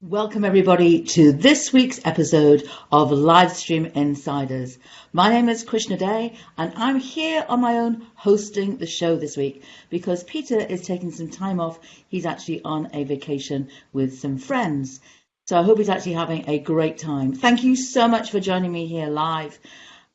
Welcome everybody to this week's episode of Livestream Insiders. My name is Krishna and I'm here on my own hosting the show this week because Peter is taking some time off. He's actually on a vacation with some friends. So I hope he's actually having a great time. Thank you so much for joining me here live.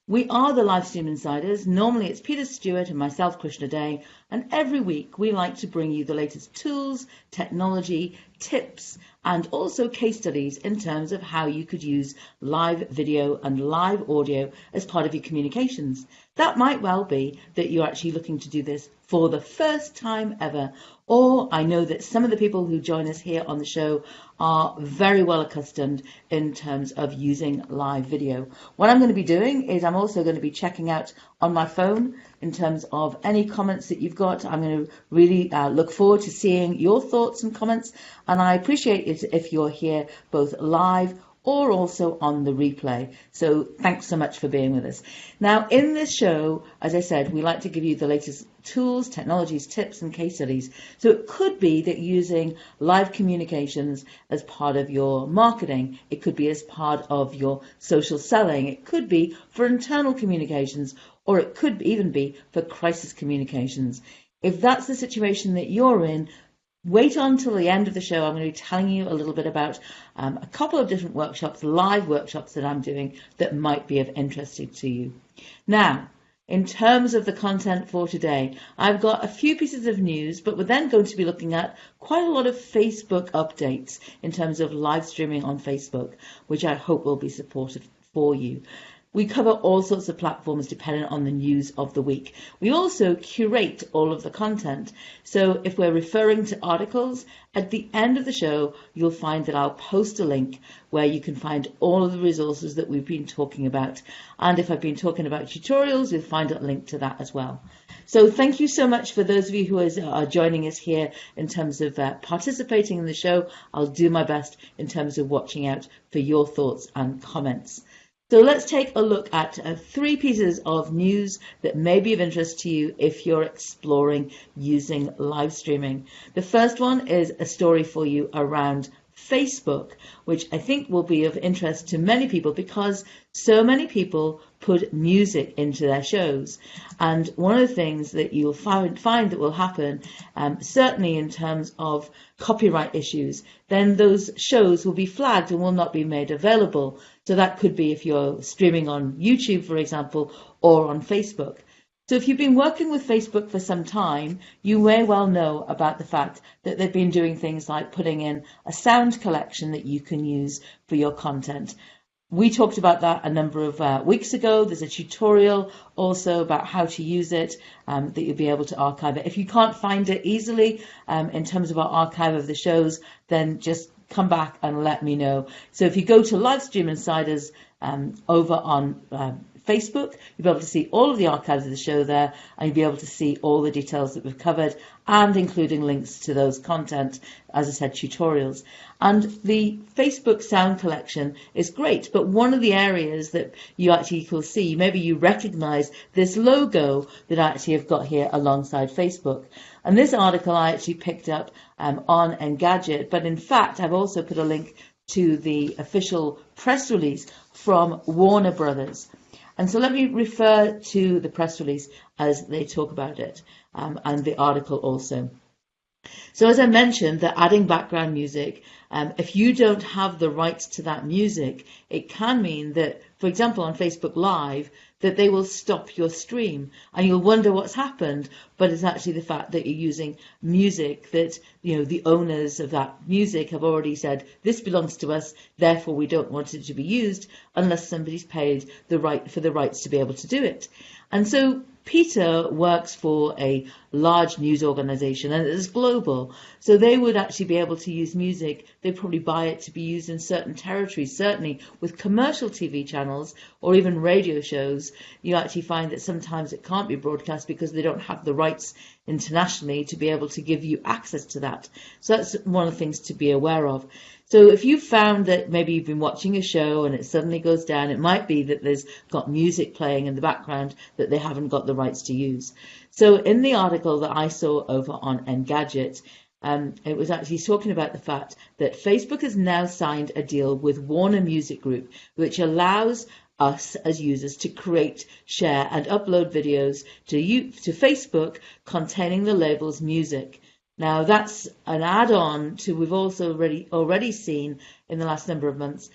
We are the Livestream Insiders. Normally it's Peter Stewart and myself, Krishna Day, and every week we like to bring you the latest tools, technology, tips, and also case studies in terms of how you could use live video and live audio as part of your communications. That might well be that you're actually looking to do this for the first time ever, or I know that some of the people who join us here on the show are very well accustomed in terms of using live video. What I'm going to be doing is I'm also going to be checking out on my phone in terms of any comments that you've got. I'm going to really look forward to seeing your thoughts and comments, and I appreciate it if you're here both live or also on the replay. So thanks so much for being with us. Now, in this show, as I said, we like to give you the latest tools, technologies, tips, and case studies. So it could be that using live communications as part of your marketing. It could be as part of your social selling. It could be for internal communications, or it could even be for crisis communications. If that's the situation that you're in, wait until the end of the show. I'm going to be telling you a little bit about a couple of different workshops, live workshops that I'm doing that might be of interest to you. Now, in terms of the content for today, I've got a few pieces of news, but we're then going to be looking at quite a lot of Facebook updates in terms of live streaming on Facebook, which I hope will be supportive for you. We cover all sorts of platforms depending on the news of the week. We also curate all of the content. So if we're referring to articles, at the end of the show, you'll find that I'll post a link where you can find all of the resources that we've been talking about. And if I've been talking about tutorials, you'll find a link to that as well. So thank you so much for those of you who are joining us here in terms of participating in the show. I'll do my best in terms of watching out for your thoughts and comments. So let's take a look at three pieces of news that may be of interest to you if you're exploring using live streaming. The first one is a story for you around Facebook, which I think will be of interest to many people because so many people put music into their shows. And one of the things that you'll find that will happen, certainly in terms of copyright issues, then those shows will be flagged and will not be made available. So that could be if you're streaming on YouTube, for example, or on Facebook. So if you've been working with Facebook for some time, you may well know about the fact that they've been doing things like putting in a sound collection that you can use for your content. We talked about that a number of weeks ago. There's a tutorial also about how to use it, that you'll be able to archive it. If you can't find it easily in terms of our archive of the shows, then just come back and let me know. So if you go to Livestream Insiders over on Facebook, you'll be able to see all of the archives of the show there, and you'll be able to see all the details that we've covered, and including links to those content, as I said, tutorials. And the Facebook sound collection is great, but one of the areas that you actually will see, maybe you recognize this logo that I actually have got here alongside Facebook. And this article I actually picked up on Engadget, but in fact I've also put a link to the official press release from Warner Brothers. And so let me refer to the press release as they talk about it, and the article also. So as I mentioned, they're adding background music. If you don't have the rights to that music, it can mean that, for example, on Facebook Live, that they will stop your stream and you'll wonder what's happened, but it's actually the fact that you're using music that, you know, the owners of that music have already said, this belongs to us, therefore we don't want it to be used unless somebody's paid the rights to be able to do it. And so Peter works for a large news organization and it's global. So they would actually be able to use music. They'd probably buy it to be used in certain territories, certainly with commercial TV channels or even radio shows. You actually find that sometimes it can't be broadcast because they don't have the rights internationally to be able to give you access to that. So that's one of the things to be aware of. So if you found that maybe you've been watching a show and it suddenly goes down, it might be that there's got music playing in the background that they haven't got the rights to use. So in the article that I saw over on Engadget, It was actually talking about the fact that Facebook has now signed a deal with Warner Music Group, which allows us as users to create, share and upload videos to Facebook containing the labels music. Now that's an add-on to we've also already seen in the last number of months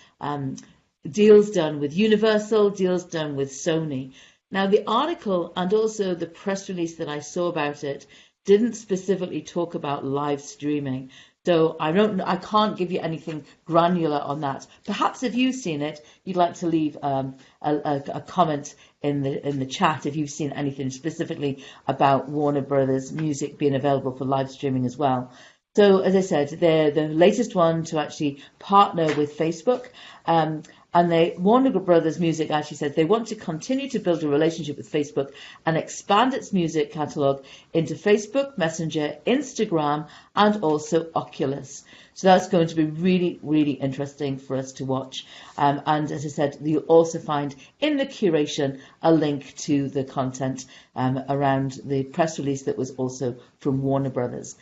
deals done with Universal, deals done with Sony. Now the article and also the press release that I saw about it didn't specifically talk about live streaming. So I can't give you anything granular on that. Perhaps if you've seen it, you'd like to leave a comment in the chat if you've seen anything specifically about Warner Brothers music being available for live streaming as well. So as I said, they're the latest one to actually partner with Facebook. And Warner Brothers Music actually said they want to continue to build a relationship with Facebook and expand its music catalogue into Facebook, Messenger, Instagram, and also Oculus. So that's going to be really, really interesting for us to watch. And as I said, you'll also find in the curation a link to the content around the press release that was also from Warner Brothers.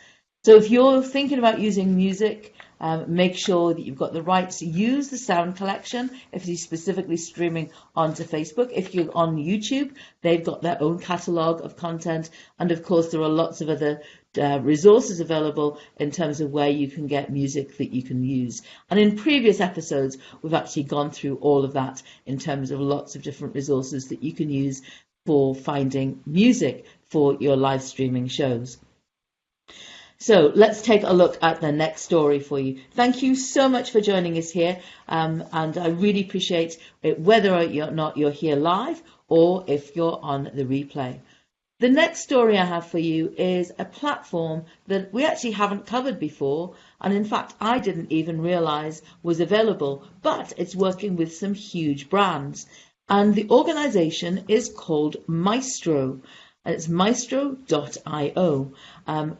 So if you're thinking about using music, make sure that you've got the rights to use the sound collection if you're specifically streaming onto Facebook. If you're on YouTube, they've got their own catalogue of content. And of course, there are lots of other resources available in terms of where you can get music that you can use. And in previous episodes, we've actually gone through all of that in terms of lots of different resources that you can use for finding music for your live streaming shows. So let's take a look at the next story for you. Thank you so much for joining us here. And I really appreciate it, whether or not you're here live or if you're on the replay. The next story I have for you is a platform that we actually haven't covered before. And in fact, I didn't even realize was available, but it's working with some huge brands. And the organization is called Maestro. And it's maestro.io.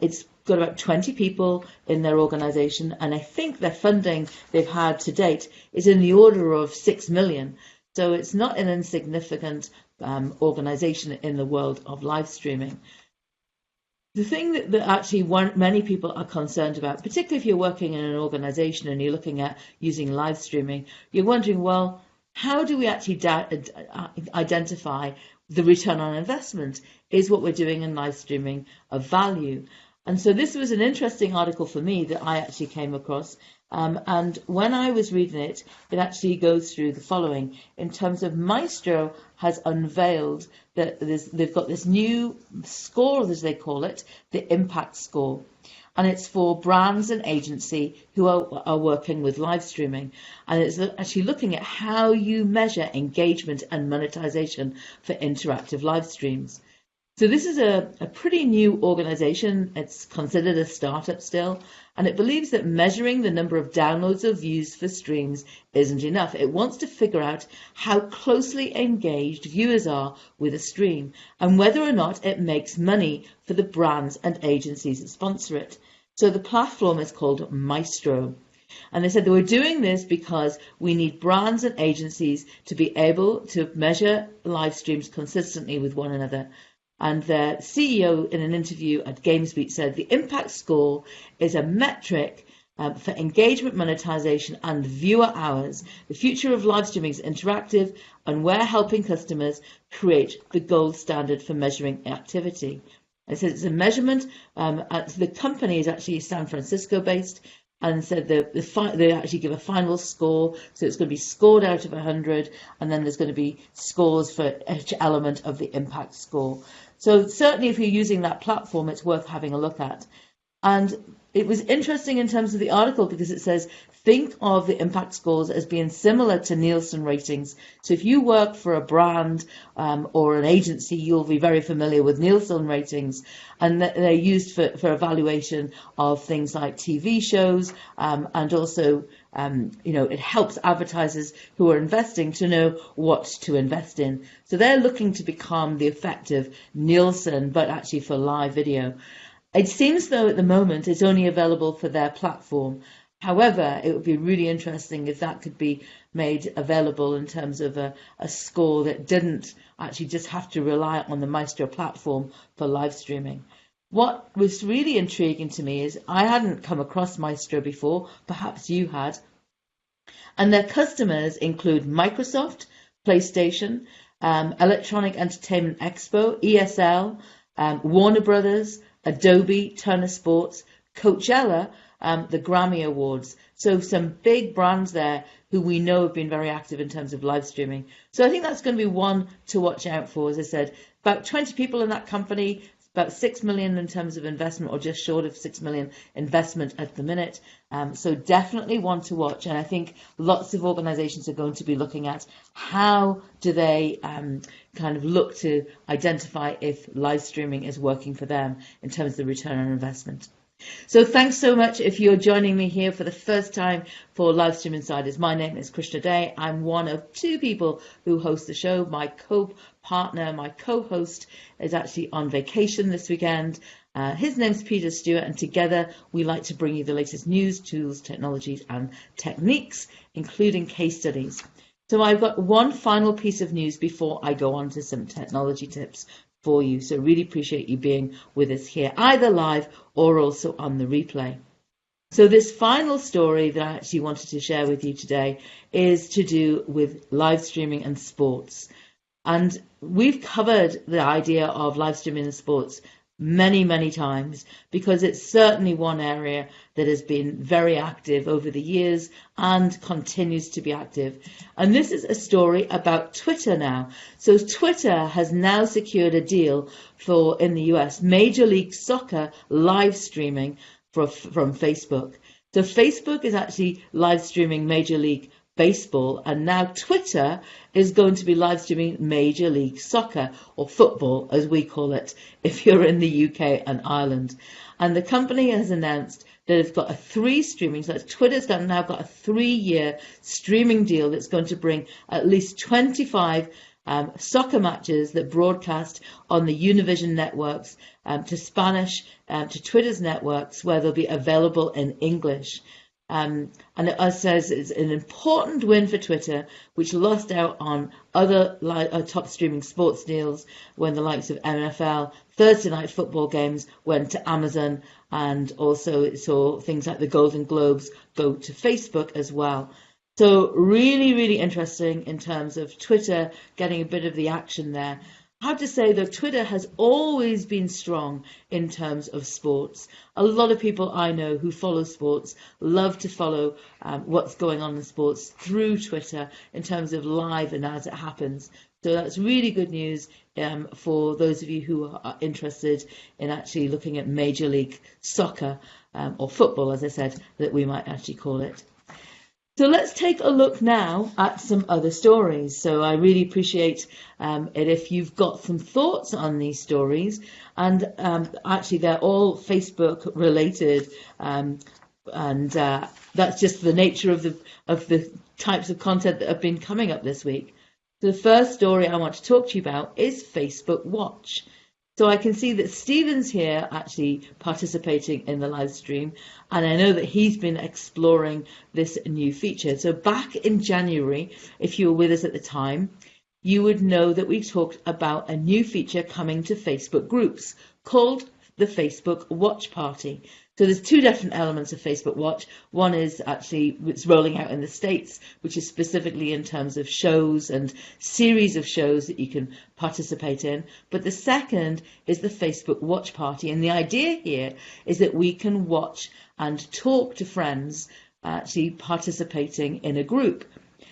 It's got about 20 people in their organization, and I think their funding they've had to date is in the order of 6 million. So it's not an insignificant organization in the world of live streaming. The thing that actually many people are concerned about, particularly if you're working in an organization and you're looking at using live streaming, you're wondering, well, how do we actually identify the return on investment? Is what we're doing in live streaming of value? And so this was an interesting article for me that I actually came across. And when I was reading it, it actually goes through the following. In terms of Maestro has unveiled that they've got this new score, as they call it, the impact score. And it's for brands and agency who are working with live streaming. And it's actually looking at how you measure engagement and monetization for interactive live streams. So this is a pretty new organization. It's considered a startup still, and it believes that measuring the number of downloads or views for streams isn't enough. It wants to figure out how closely engaged viewers are with a stream and whether or not it makes money for the brands and agencies that sponsor it. So the platform is called Maestro. And they said they were doing this because we need brands and agencies to be able to measure live streams consistently with one another. And the CEO in an interview at GamesBeat said the impact score is a metric for engagement, monetization and viewer hours. The future of live streaming is interactive and we're helping customers create the gold standard for measuring activity. It says it's a measurement. The company is actually San Francisco based, and said they actually give a final score. So it's going to be scored out of 100, and then there's going to be scores for each element of the impact score. So certainly if you're using that platform, it's worth having a look at. And it was interesting in terms of the article because it says, think of the impact scores as being similar to Nielsen ratings. So if you work for a brand or an agency, you'll be very familiar with Nielsen ratings. And they're used for evaluation of things like TV shows and also, it helps advertisers who are investing to know what to invest in. So they're looking to become the effective Nielsen, but actually for live video. It seems though at the moment it's only available for their platform. However, it would be really interesting if that could be made available in terms of a score that didn't actually just have to rely on the Maestro platform for live streaming. what was really intriguing to me is I hadn't come across Maestro before, perhaps you had, and their customers include Microsoft, PlayStation, Electronic Entertainment Expo, ESL, Warner Brothers, Adobe, Turner Sports, Coachella, the Grammy Awards. So some big brands there who we know have been very active in terms of live streaming. So I think that's going to be one to watch out for. As I said, about 20 people in that company, about 6 million in terms of investment, or just short of 6 million investment at the minute. So definitely one to watch. And I think lots of organizations are going to be looking at how do they kind of look to identify if live streaming is working for them in terms of the return on investment. So thanks so much if you're joining me here for the first time for Livestream Insiders. My name is Krishna Day. I'm one of two people who host the show. My co-partner, my co-host is actually on vacation this weekend. His name's Peter Stewart, and together we like to bring you the latest news, tools, technologies and techniques, including case studies. So I've got one final piece of news before I go on to some technology tips for you. So really appreciate you being with us here, either live or also on the replay. So this final story that I actually wanted to share with you today is to do with live streaming and sports. And we've covered the idea of live streaming and sports many times, because it's certainly one area that has been very active over the years and continues to be active. And this is a story about Twitter now. So Twitter has now secured a deal for, in the US, Major League Soccer live streaming from Facebook. So Facebook is actually live streaming Major League Baseball, and now Twitter is going to be live streaming Major League Soccer, or football as we call it if you're in the UK and Ireland. And the company has announced that it's got a Twitter's now got a 3-year streaming deal that's going to bring at least 25 soccer matches that broadcast on the Univision networks to Spanish, to Twitter's networks, where they'll be available in English. And it says it's an important win for Twitter, which lost out on other top streaming sports deals when the likes of NFL, Thursday night football games went to Amazon, and also it saw things like the Golden Globes go to Facebook as well. So really interesting in terms of Twitter getting a bit of the action there. I have to say that Twitter has always been strong in terms of sports. A lot of people I know who follow sports love to follow what's going on in sports through Twitter in terms of live and as it happens. So that's really good news for those of you who are interested in actually looking at Major League Soccer, or football, as I said, that we might actually call it. So let's take a look now at some other stories. So I really appreciate it if you've got some thoughts on these stories. And actually, they're all Facebook related. And that's just the nature of the types of content that have been coming up this week. So the first story I want to talk to you about is Facebook Watch. So I can see that Stephen's here actually participating in the live stream, and I know that he's been exploring this new feature. So back in January, if you were with us at the time, you would know that we talked about a new feature coming to Facebook groups called the Facebook Watch Party. So there's two different elements of Facebook Watch. One is actually it's rolling out in the States, which is specifically in terms of shows and series of shows that you can participate in. But the second is the Facebook Watch Party. And the idea here is that we can watch and talk to friends actually participating in a group.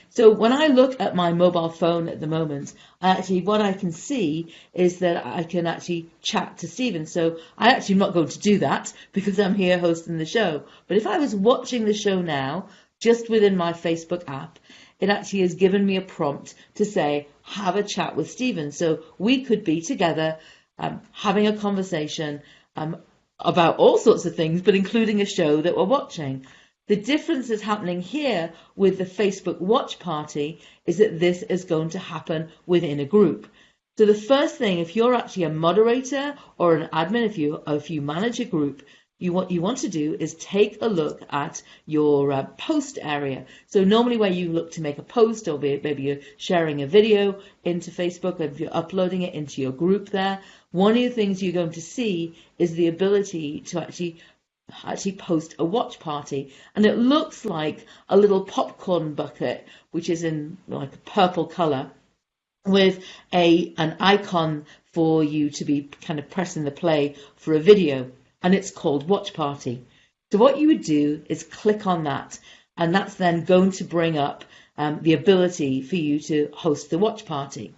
So when I look at my mobile phone at the moment, what I can see is that I can actually chat to Stephen. So I actually am not going to do that because I'm here hosting the show. But if I was watching the show now, just within my Facebook app, it actually has given me a prompt to say, have a chat with Stephen. So we could be together having a conversation about all sorts of things, but including a show that we're watching. The difference that's happening here with the Facebook Watch Party is that this is going to happen within a group. So the first thing, if you're actually a moderator or an admin, if you manage a group, what you want to do is take a look at your post area. So normally where you look to make a post, or maybe you're sharing a video into Facebook, or if you're uploading it into your group there, one of the things you're going to see is the ability to actually post a watch party, and it looks like a little popcorn bucket, which is in like a purple color, with an icon for you to be kind of pressing the play for a video, and it's called Watch Party. So what you would do is click on that, and that's then going to bring up the ability for you to host the watch party.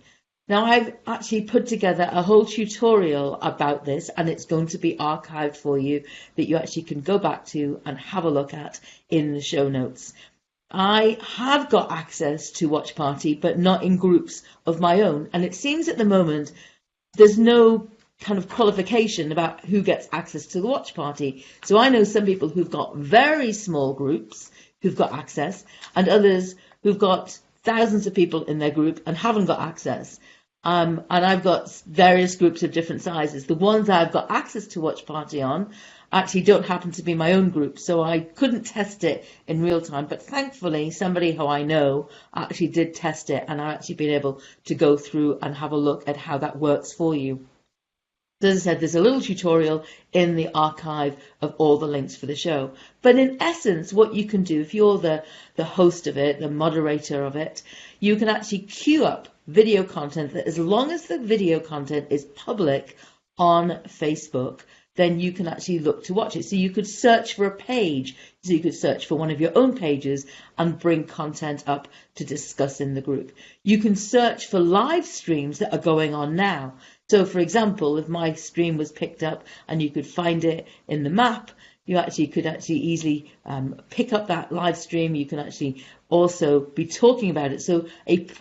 Now, I've actually put together a whole tutorial about this, and it's going to be archived for you that you actually can go back to and have a look at in the show notes. I have got access to Watch Party, but not in groups of my own. And it seems at the moment there's no kind of qualification about who gets access to the Watch Party. So I know some people who've got very small groups who've got access, and others who've got thousands of people in their group and haven't got access. And I've got various groups of different sizes. The ones I've got access to Watch Party on actually don't happen to be my own group, so I couldn't test it in real time. But thankfully, somebody who I know actually did test it, and I've actually been able to go through and have a look at how that works for you. So as I said, there's a little tutorial in the archive of all the links for the show. But in essence, what you can do, if you're the host of it, the moderator of it, you can actually queue up video content that, as long as the video content is public on Facebook, then you can actually look to watch it. So you could search for a page. So you could search for one of your own pages and bring content up to discuss in the group. You can search for live streams that are going on now. So, for example, if my stream was picked up and you could find it in the map, you could easily pick up that live stream. You can actually also be talking about it. So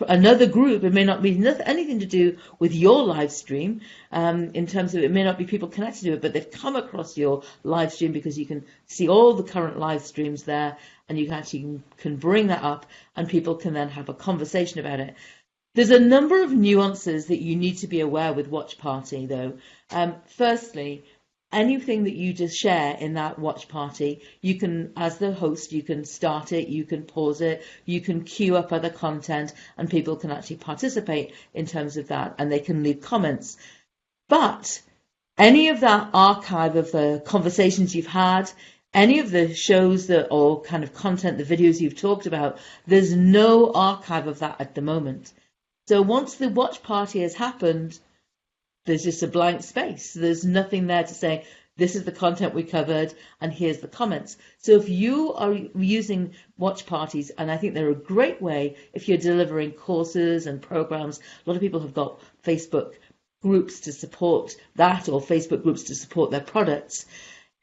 another group, it may not be anything to do with your live stream, in terms of it may not be people connected to it, but they've come across your live stream because you can see all the current live streams there, and you can bring that up, and people can then have a conversation about it. There's a number of nuances that you need to be aware with Watch Party, though. Firstly, anything that you just share in that watch party, you can, as the host, you can start it, you can pause it, you can queue up other content, and people can actually participate in terms of that, and they can leave comments. But any of that archive of the conversations you've had, any of the shows that, or kind of content, the videos you've talked about, there's no archive of that at the moment. So once the watch party has happened, there's just a blank space. There's nothing there to say, this is the content we covered, and here's the comments. So if you are using watch parties, and I think they're a great way if you're delivering courses and programs, a lot of people have got Facebook groups to support that, or Facebook groups to support their products.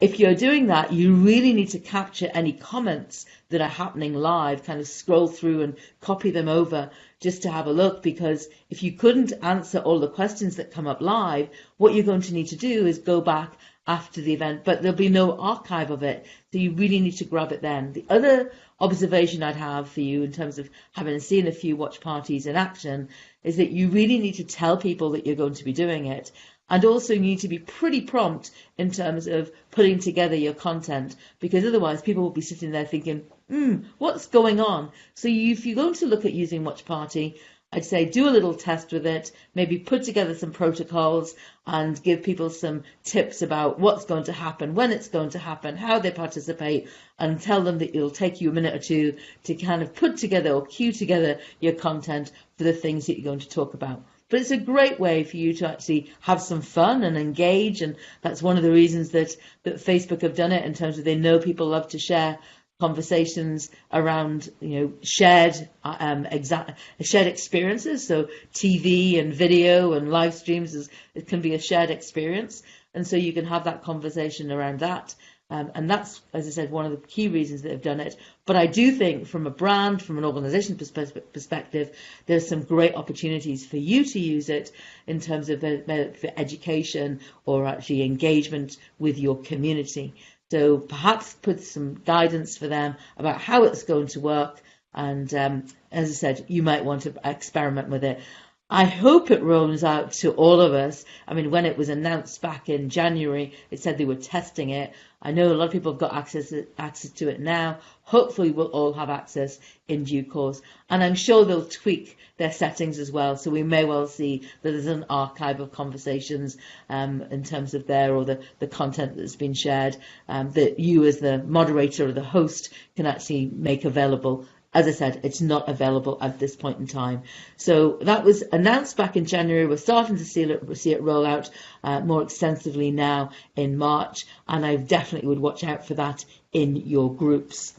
If you're doing that, you really need to capture any comments that are happening live, kind of scroll through and copy them over just to have a look, because if you couldn't answer all the questions that come up live, what you're going to need to do is go back after the event, but there'll be no archive of it, so you really need to grab it then. The other observation I'd have for you, in terms of having seen a few watch parties in action, is that you really need to tell people that you're going to be doing it. And also you need to be pretty prompt in terms of putting together your content, because otherwise people will be sitting there thinking, what's going on? So if you're going to look at using Watch Party, I'd say do a little test with it, maybe put together some protocols and give people some tips about what's going to happen, when it's going to happen, how they participate, and tell them that it'll take you a minute or two to kind of put together or queue together your content for the things that you're going to talk about. But it's a great way for you to actually have some fun and engage, and that's one of the reasons that Facebook have done it, in terms of they know people love to share conversations around, shared experiences. So TV and video and live streams it can be a shared experience, and so you can have that conversation around that. And that's, as I said, one of the key reasons that they've done it. But I do think from a brand, from an organisation perspective, there's some great opportunities for you to use it in terms of for education or actually engagement with your community. So perhaps put some guidance for them about how it's going to work. And as I said, you might want to experiment with it. I hope it rolls out to all of us. I mean, when it was announced back in January, it said they were testing it. I know a lot of people have got access to it now. Hopefully we'll all have access in due course. And I'm sure they'll tweak their settings as well. So we may well see that there's an archive of conversations in terms of there, or the content that's been shared, that you as the moderator or the host can actually make available. As I said, it's not available at this point in time. So that was announced back in January. We're starting to see it roll out more extensively now in March, and I definitely would watch out for that in your groups.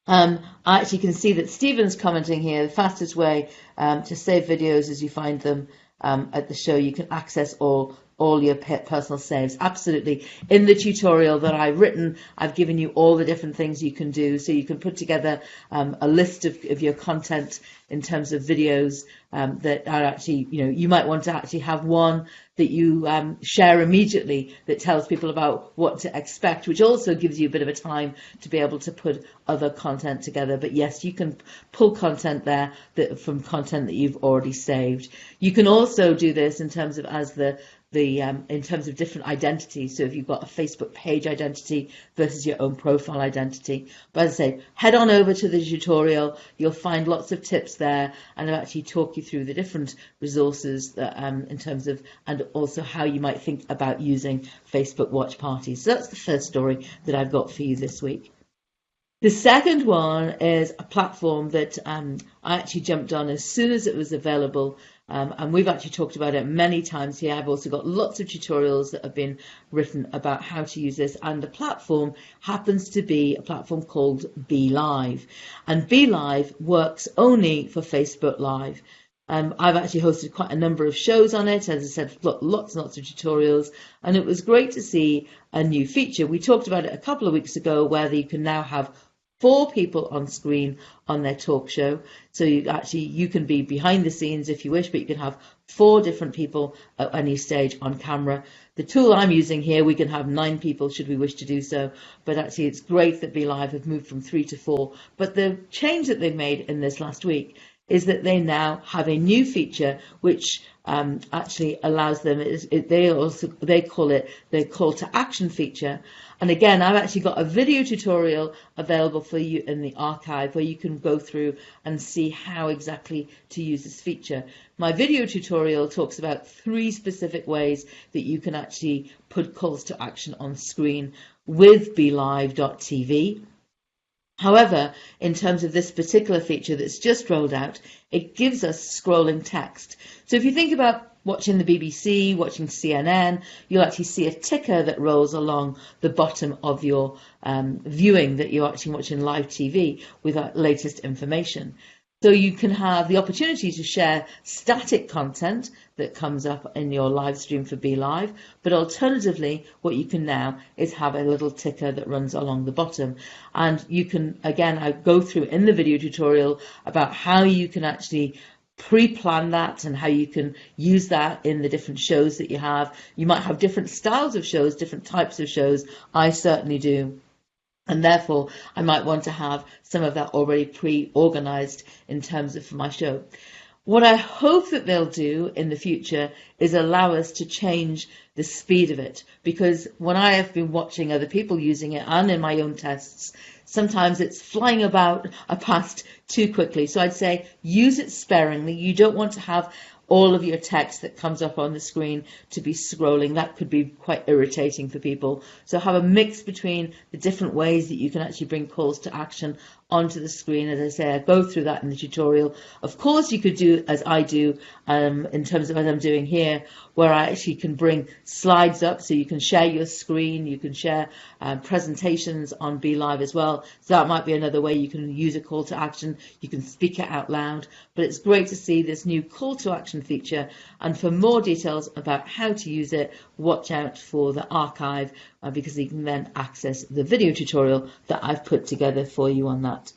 I actually can see that Stephen's commenting here, the fastest way to save videos is you find them at the show. You can access all your personal saves. Absolutely. In the tutorial that I've written, I've given you all the different things you can do. So you can put together a list of your content in terms of videos that are actually, you might want to actually have one that you share immediately that tells people about what to expect, which also gives you a bit of a time to be able to put other content together. But yes, you can pull content there from content that you've already saved. You can also do this in terms of in terms of different identities. So if you've got a Facebook page identity versus your own profile identity. But as I say, head on over to the tutorial. You'll find lots of tips there, and I'll actually talk you through the different resources that, in terms of, and also how you might think about using Facebook watch parties. So that's the first story that I've got for you this week. The second one is a platform that I actually jumped on as soon as it was available. And we've actually talked about it many times here. I've also got lots of tutorials that have been written about how to use this. And the platform happens to be a platform called BeLive. And BeLive works only for Facebook Live. I've actually hosted quite a number of shows on it. As I said, lots and lots of tutorials. And it was great to see a new feature. We talked about it a couple of weeks ago, where you can now have 4 people on screen on their talk show. So you can be behind the scenes if you wish, but you can have 4 different people at any stage on camera. The tool I'm using here, we can have 9 people should we wish to do so. But actually it's great that BeLive have moved from 3 to 4. But the change that they've made in this last week is that they now have a new feature which actually allows them, they call it the call to action feature. And again, I've actually got a video tutorial available for you in the archive where you can go through and see how exactly to use this feature. My video tutorial talks about 3 specific ways that you can actually put calls to action on screen with BeLive.tv. However, in terms of this particular feature that's just rolled out, it gives us scrolling text. So if you think about watching the BBC, watching CNN, you'll actually see a ticker that rolls along the bottom of your viewing that you're actually watching live TV with our latest information. So you can have the opportunity to share static content that comes up in your live stream for BeLive, but alternatively, what you can now is have a little ticker that runs along the bottom. And you can, again, I go through in the video tutorial about how you can actually pre-plan that and how you can use that in the different shows that you have. You might have different styles of shows, different types of shows. I certainly do. And therefore, I might want to have some of that already pre-organized in terms of for my show. What I hope that they'll do in the future is allow us to change the speed of it, because when I have been watching other people using it and in my own tests, sometimes it's flying about past too quickly. So I'd say use it sparingly. You don't want to have all of your text that comes up on the screen to be scrolling. That could be quite irritating for people. So have a mix between the different ways that you can actually bring calls to action onto the screen. As I say, I go through that in the tutorial. Of course, you could do as I do in terms of as I'm doing here, where I actually can bring slides up, so you can share your screen, you can share presentations on BeLive as well. So that might be another way you can use a call to action. You can speak it out loud. But it's great to see this new call to action feature. And for more details about how to use it, watch out for the archive, because you can then access the video tutorial that I've put together for you on that.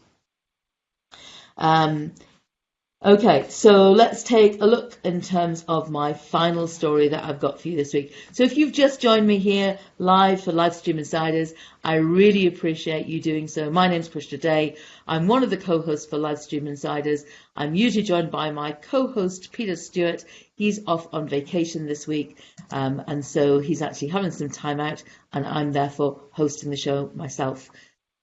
Okay, so let's take a look in terms of my final story that I've got for you this week. So if you've just joined me here live for Livestream Insiders, I really appreciate you doing so. My name's Krishna Day. I'm one of the co-hosts for Livestream Insiders. I'm usually joined by my co-host, Peter Stewart. He's off on vacation this week, and so he's actually having some time out, and I'm therefore hosting the show myself.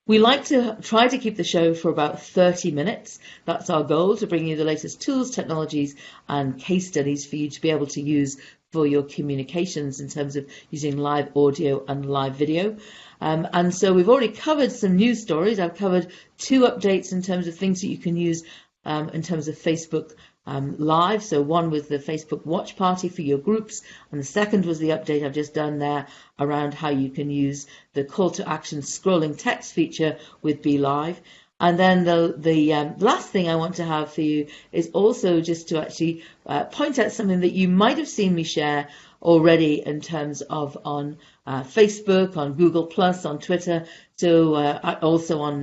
We like to try to keep the show for about 30 minutes. That's our goal, to bring you the latest tools, technologies and case studies for you to be able to use for your communications in terms of using live audio and live video. And so we've already covered some news stories. I've covered 2 updates in terms of things that you can use in terms of Facebook Live. So one was the Facebook watch party for your groups, and the second was the update I've just done there around how you can use the call to action scrolling text feature with Be Live. And then the last thing I want to have for you is also just to actually point out something that you might have seen me share already in terms of on Facebook, on Google Plus, on Twitter, so also on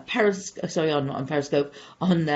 Periscope, on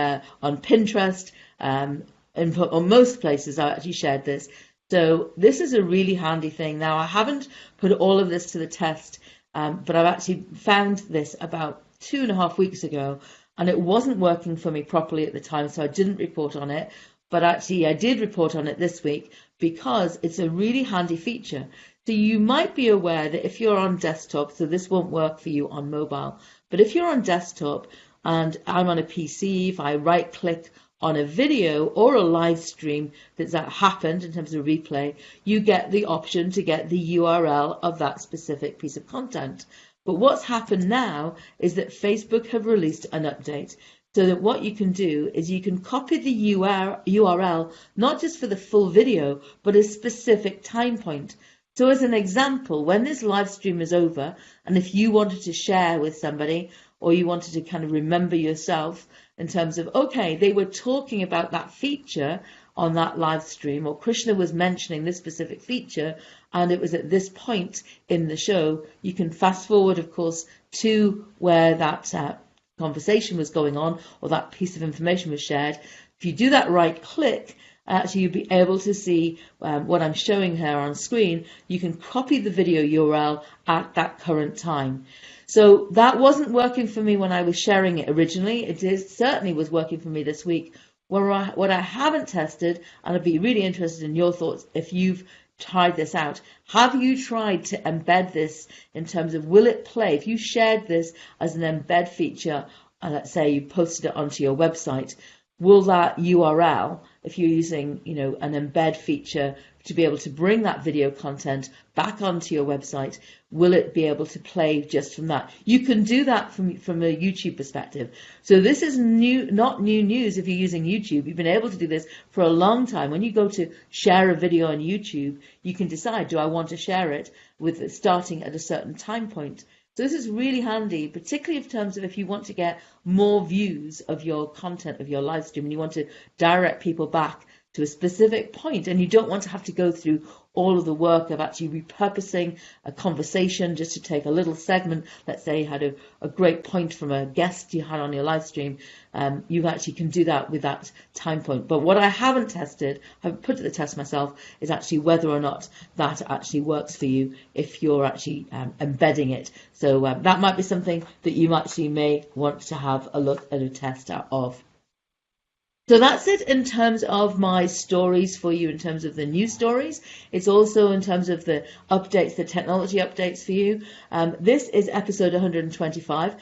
Pinterest, on most places I actually shared this. So this is a really handy thing. Now I haven't put all of this to the test, but I've actually found this about 2.5 weeks ago, and it wasn't working for me properly at the time, so I didn't report on it. But actually I did report on it this week because it's a really handy feature. So you might be aware that if you're on desktop, so this won't work for you on mobile, but if you're on desktop and I'm on a PC, if I right click on a video or a live stream that's happened in terms of replay, you get the option to get the URL of that specific piece of content. But what's happened now is that Facebook have released an update. So that what you can do is you can copy the URL, not just for the full video, but a specific time point. So as an example, when this live stream is over, and if you wanted to share with somebody, or you wanted to kind of remember yourself in terms of, okay, they were talking about that feature on that live stream, or Krishna was mentioning this specific feature, and it was at this point in the show, you can fast forward, of course, to where that conversation was going on, or that piece of information was shared. If you do that right click, actually you'll be able to see what I'm showing here on screen. You can copy the video URL at that current time. So that wasn't working for me when I was sharing it originally. Certainly was working for me this week. What I haven't tested, and I'd be really interested in your thoughts if you've tried this out. Have you tried to embed this in terms of, will it play? If you shared this as an embed feature, and let's say you posted it onto your website, will that URL, if you're using, an embed feature to be able to bring that video content back onto your website, will it be able to play just from that? You can do that from a YouTube perspective. So this is not new news if you're using YouTube. You've been able to do this for a long time. When you go to share a video on YouTube, you can decide, do I want to share it with starting at a certain time point? So this is really handy, particularly in terms of if you want to get more views of your content, of your live stream, and you want to direct people back to a specific point, and you don't want to have to go through all of the work of actually repurposing a conversation just to take a little segment. Let's say you had a great point from a guest you had on your live stream. You actually can do that with that time point. But what I haven't tested, I haven't put to the test myself, is actually whether or not that actually works for you if you're actually embedding it. So that might be something that you actually may want to have a look at a test of. So that's it in terms of my stories for you, in terms of the news stories. It's also in terms of the updates, the technology updates for you. This is episode 125.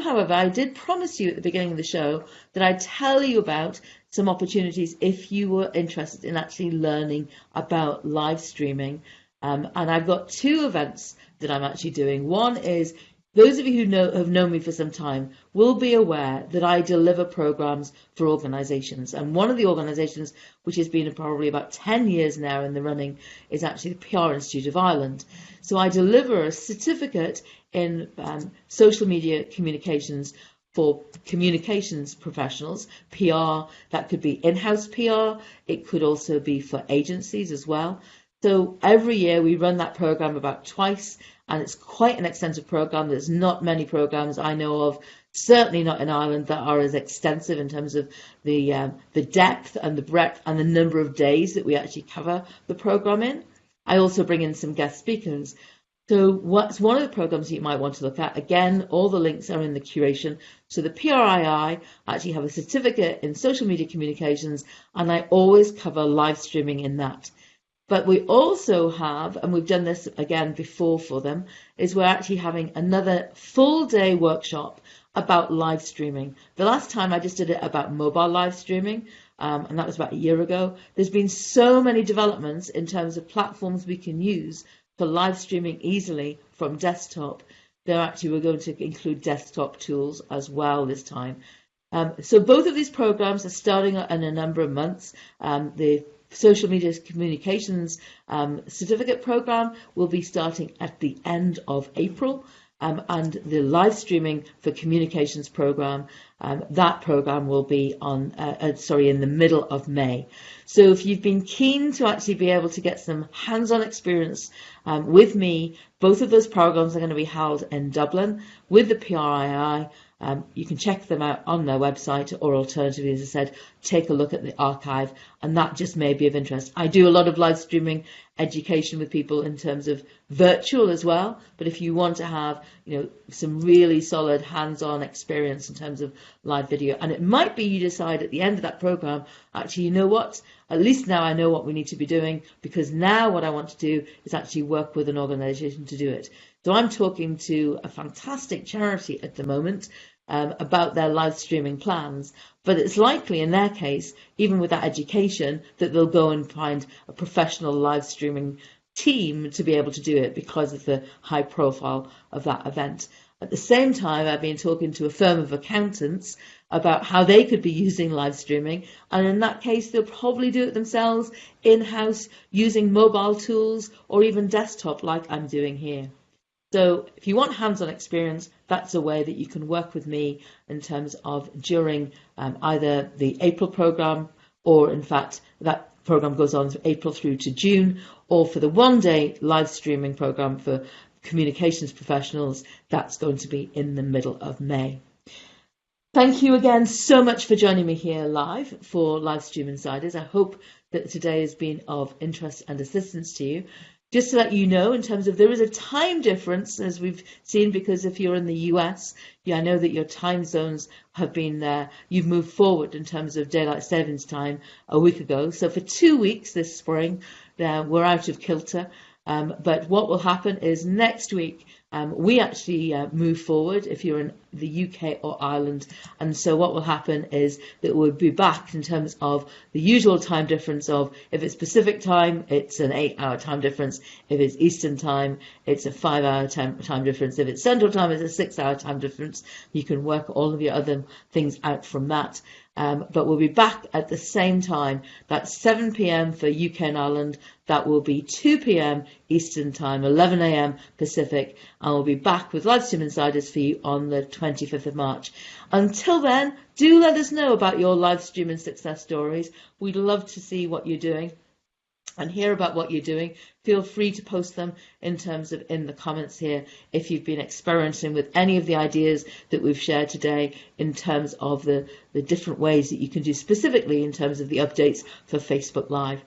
However, I did promise you at the beginning of the show that I'd tell you about some opportunities if you were interested in actually learning about live streaming. And I've got 2 events that I'm actually doing. One is, those of you who have known me for some time will be aware that I deliver programs for organisations. And one of the organisations, which has been probably about 10 years now in the running, is actually the PR Institute of Ireland. So I deliver a certificate in social media communications for communications professionals, PR. That could be in-house PR. It could also be for agencies as well. So every year we run that program about twice, and it's quite an extensive program. There's not many programs I know of, certainly not in Ireland, that are as extensive in terms of the depth and the breadth and the number of days that we actually cover the program in. I also bring in some guest speakers. So what's one of the programs you might want to look at? Again, all the links are in the curation. So the PRII actually have a certificate in social media communications, and I always cover live streaming in that. But we also have, and we've done this again before for them, is we're actually having another full day workshop about live streaming. The last time I just did it about mobile live streaming, and that was about a year ago. There's been so many developments in terms of platforms we can use for live streaming easily from desktop. We're going to include desktop tools as well this time. So both of these programs are starting in a number of months. The Social Media Communications Certificate Program will be starting at the end of April. And the live streaming for communications program, that program will be in the middle of May. So if you've been keen to actually be able to get some hands-on experience with me, both of those programs are going to be held in Dublin with the PRII. You can check them out on their website, or alternatively, as I said, take a look at the archive, and that just may be of interest. I do a lot of live streaming education with people in terms of virtual as well, but if you want to have some really solid hands-on experience in terms of live video, and it might be you decide at the end of that program, actually, you know what, at least now I know what we need to be doing, because now what I want to do is actually work with an organization to do it. So I'm talking to a fantastic charity at the moment about their live streaming plans, but it's likely in their case, even with that education, that they'll go and find a professional live streaming team to be able to do it because of the high profile of that event. At the same time, I've been talking to a firm of accountants about how they could be using live streaming, and in that case they'll probably do it themselves in-house using mobile tools or even desktop like I'm doing here. So if you want hands-on experience, that's a way that you can work with me in terms of during either the April program, or in fact that program goes on from April through to June, or for the one-day live streaming program for communications professionals, that's going to be in the middle of May. Thank you again so much for joining me here live for Livestream Insiders. I hope that today has been of interest and assistance to you. Just to let you know, in terms of there is a time difference, as we've seen, because if you're in the US, I know that your time zones have been, you've moved forward in terms of daylight savings time a week ago. So for 2 weeks this spring, we're out of kilter. But what will happen is next week, we actually move forward if you're in the UK or Ireland. And so what will happen is that we'll be back in terms of the usual time difference of, if it's Pacific time, it's an 8-hour time difference. If it's Eastern time, it's a 5-hour time difference. If it's Central time, it's a 6-hour time difference. You can work all of your other things out from that. But we'll be back at the same time. That's 7 p.m. for UK and Ireland. That will be 2 p.m. Eastern time, 11 a.m. Pacific. And we'll be back with Livestream Insiders for you on the 25th of March. Until then, do let us know about your live streaming success stories. We'd love to see what you're doing and hear about what you're doing. Feel free to post them in the comments here if you've been experimenting with any of the ideas that we've shared today in terms of the different ways that you can do specifically in terms of the updates for Facebook Live.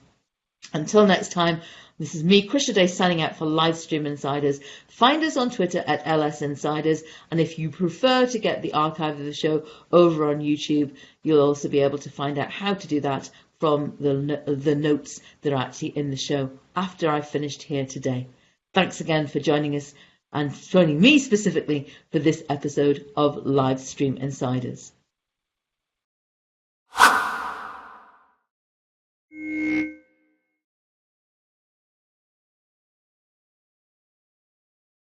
Until next time, this is me, Krishna Day, signing out for Livestream Insiders. Find us on Twitter at LS Insiders, and if you prefer to get the archive of the show over on YouTube, you'll also be able to find out how to do that from the notes that are actually in the show after I've finished here today. Thanks again for joining us and joining me specifically for this episode of Livestream Insiders.